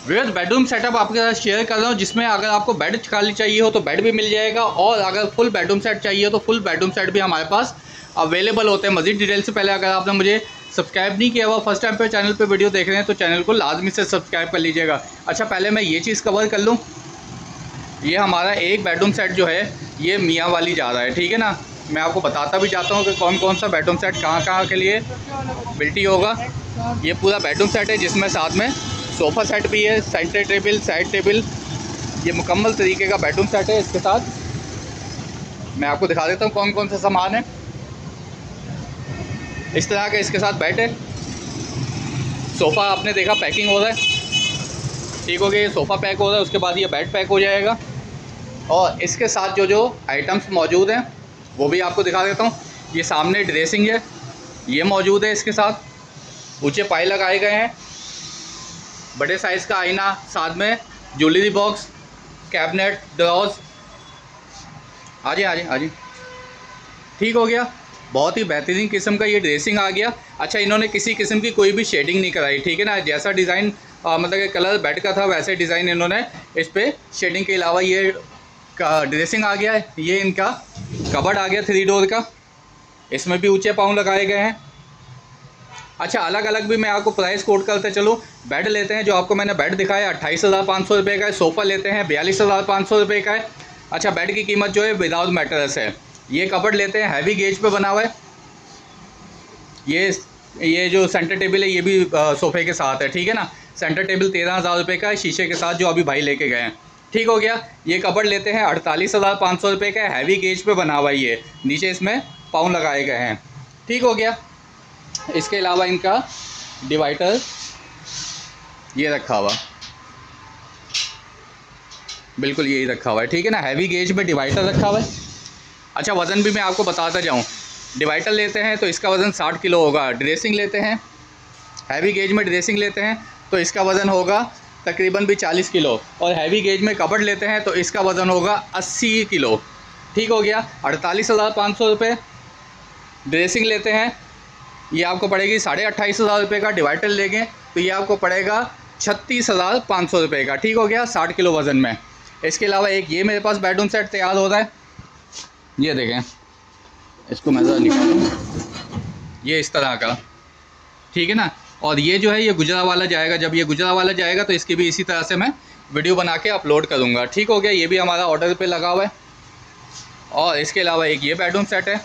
Viewers bedroom setup आपके साथ share कर रहा हूँ, जिसमें अगर आपको बेड खाली चाहिए हो तो बेड भी मिल जाएगा, और अगर फुल बेडरूम सेट चाहिए हो तो फुल बेडरूम सेट भी हमारे पास अवेलेबल होते हैं। मज़ीद डिटेल से पहले अगर आपने मुझे सब्सक्राइब नहीं किया हुआ, फर्स्ट टाइम पे चैनल पे वीडियो देख रहे हैं तो चैनल को लाजमी से सब्सक्राइब कर लीजिएगा। अच्छा, पहले मैं ये चीज़ कवर कर लूँ। ये हमारा एक बेडरूम सेट जो है ये मियाँ वाली जा रहा है, ठीक है ना। मैं आपको बताता भी जाता हूँ कि कौन कौन सा बेडरूम सेट कहाँ कहाँ के लिए बिल्टी होगा। ये पूरा बेडरूम सेट है जिसमें साथ में सोफ़ा सेट भी है, सेंटर टेबल, साइड टेबल, ये मुकम्मल तरीके का बेडरूम सेट है। इसके साथ मैं आपको दिखा देता हूँ कौन कौन सा सामान है। इस तरह का इसके साथ बेड है, सोफ़ा आपने देखा पैकिंग हो रहा है, ठीक हो गया। ये सोफ़ा पैक हो रहा है, उसके बाद ये बेड पैक हो जाएगा। और इसके साथ जो आइटम्स मौजूद हैं वो भी आपको दिखा देता हूँ। ये सामने ड्रेसिंग है, ये मौजूद है। इसके साथ ऊंचे पाए लगाए गए हैं, बड़े साइज़ का आईना, साथ में ज्वेलरी बॉक्स, कैबिनेट, ड्रॉज। आजी ठीक हो गया। बहुत ही बेहतरीन किस्म का ये ड्रेसिंग आ गया। अच्छा, इन्होंने किसी किस्म की कोई भी शेडिंग नहीं कराई, ठीक है ना। जैसा डिज़ाइन मतलब कि कलर बेड का था वैसे डिज़ाइन इन्होंने इस पर शेडिंग के अलावा ये का ड्रेसिंग आ गया है। ये इनका कबर्ड आ गया 3 डोर का, इसमें भी ऊंचे पाँव लगाए गए हैं। अच्छा, अलग अलग भी मैं आपको प्राइस कोट करते चलो। बेड लेते हैं, जो आपको मैंने बेड दिखाया 28,500 रुपये का है। सोफ़ा लेते हैं 42,500 रुपये का है। अच्छा, बेड की कीमत जो है विदाउट मैट्रेस है। ये कबर्ड लेते हैं, हैवी गेज पे बना हुआ है। ये जो सेंटर टेबल है ये भी सोफ़े के साथ है, ठीक है ना। सेंटर टेबल 13,000 रुपये का है, शीशे के साथ, जो अभी भाई लेके गए हैं, ठीक हो गया। ये कबर्ड लेते हैं 48,500 रुपये का है, हैवी गेज पे बना हुआ है। ये नीचे इसमें पाउंड लगाए गए हैं, ठीक हो गया। इसके अलावा इनका डिवाइडर ये रखा हुआ, बिल्कुल यही रखा हुआ है, ठीक है ना। हैवी गेज में डिवाइडर रखा हुआ है। अच्छा, वज़न भी मैं आपको बताता जाऊँ। डिवाइडर लेते हैं तो इसका वज़न 60 किलो होगा। ड्रेसिंग लेते हैं, हैवी गेज में ड्रेसिंग लेते हैं तो इसका वज़न होगा तकरीबन भी 40 किलो। और हैवी गेज में कबर्ड लेते हैं तो इसका वज़न होगा 80 किलो, ठीक हो गया। 48,500 रुपये। ड्रेसिंग लेते हैं, ये आपको पड़ेगी 28,500 रुपये का। डिवाइडर लेंगे तो ये आपको पड़ेगा 36,500 रुपये का, ठीक हो गया, 60 किलो वज़न में। इसके अलावा एक ये मेरे पास बेडरूम सेट तैयार हो रहा है, ये देखें, इसको मैं ज़रा निकालूँ, ये इस तरह का, ठीक है ना। और ये जो है ये गुजरा वाला जाएगा। जब ये गुजरा वाला जाएगा तो इसकी भी इसी तरह से मैं वीडियो बना के अपलोड करूँगा, ठीक हो गया। ये भी हमारा ऑर्डर पे लगा हुआ है। और इसके अलावा एक ये बेडरूम सेट है,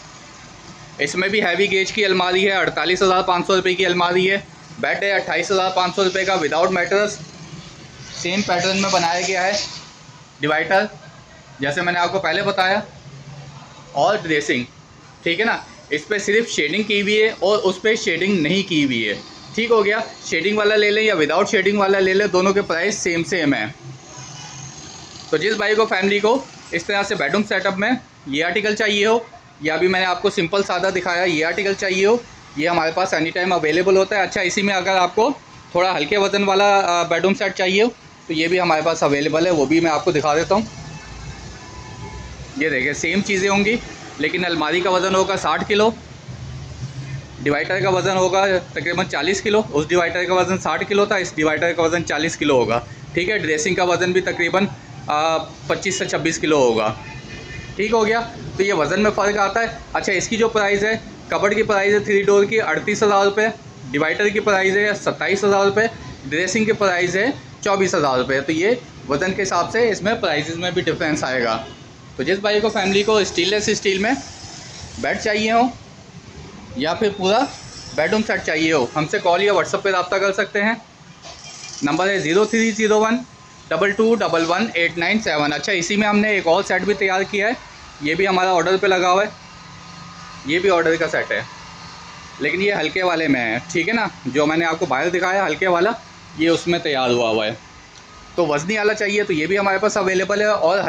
इसमें भी हैवी गेज की अलमारी है, 48,500 रुपये की अलमारी है। बेड है 28,500 रुपये का विदाउट मैट्रेस, सेम पैटर्न में बनाया गया है। डिवाइडर जैसे मैंने आपको पहले बताया, और ड्रेसिंग, ठीक है ना। इस पर सिर्फ शेडिंग की हुई है और उस पर शेडिंग नहीं की हुई है, ठीक हो गया। शेडिंग वाला ले लें या विदाउट शेडिंग वाला ले लें, दोनों के प्राइस सेम है। तो जिस भाई को, फैमिली को इस तरह से बेडरूम सेटअप में ये आर्टिकल चाहिए हो, या भी मैंने आपको सिंपल सादा दिखाया, ये आर्टिकल चाहिए हो, ये हमारे पास एनी टाइम अवेलेबल होता है। अच्छा, इसी में अगर आपको थोड़ा हल्के वज़न वाला बेडरूम सेट चाहिए हो तो ये भी हमारे पास अवेलेबल है, वो भी मैं आपको दिखा देता हूँ। ये देखिए, सेम चीज़ें होंगी, लेकिन अलमारी का वज़न होगा 60 किलो, डिवाइडर का वज़न होगा तकरीबन 40 किलो। उस डिवाइडर का वज़न 60 किलो था, इस डिवाइडर का वज़न 40 किलो होगा, ठीक है। ड्रेसिंग का वज़न भी तकरीबन 25 से 26 किलो होगा, ठीक हो गया। तो ये वज़न में फ़र्क आता है। अच्छा, इसकी जो प्राइस है, कबर्ड की प्राइस है 3 डोर की 38,000 रुपये, डिवाइडर की प्राइस है 27,000 रुपये, ड्रेसिंग की प्राइस है 24,000 रुपये। तो ये वज़न के हिसाब से इसमें प्राइसेस में भी डिफरेंस आएगा। तो जिस भाई को, फैमिली को स्टीनलेस स्टील में बेड चाहिए हो या फिर पूरा बेडरूम सेट चाहिए हो, हमसे कॉल या व्हाट्सएप पे रब्ता कर सकते हैं। नंबर है 030122118997। अच्छा, इसी में हमने एक और सेट भी तैयार किया है, ये भी हमारा ऑर्डर पे लगा हुआ है। ये भी ऑर्डर का सेट है, लेकिन ये हल्के वाले में है, ठीक है ना। जो मैंने आपको बाहर दिखाया हल्के वाला, ये उसमें तैयार हुआ है। तो वज़नी वाला चाहिए तो ये भी हमारे पास अवेलेबल है। और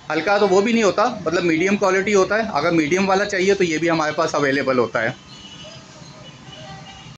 हल्का तो वो भी नहीं होता, मतलब मीडियम क्वालिटी होता है। अगर मीडियम वाला चाहिए तो ये भी हमारे पास अवेलेबल होता है।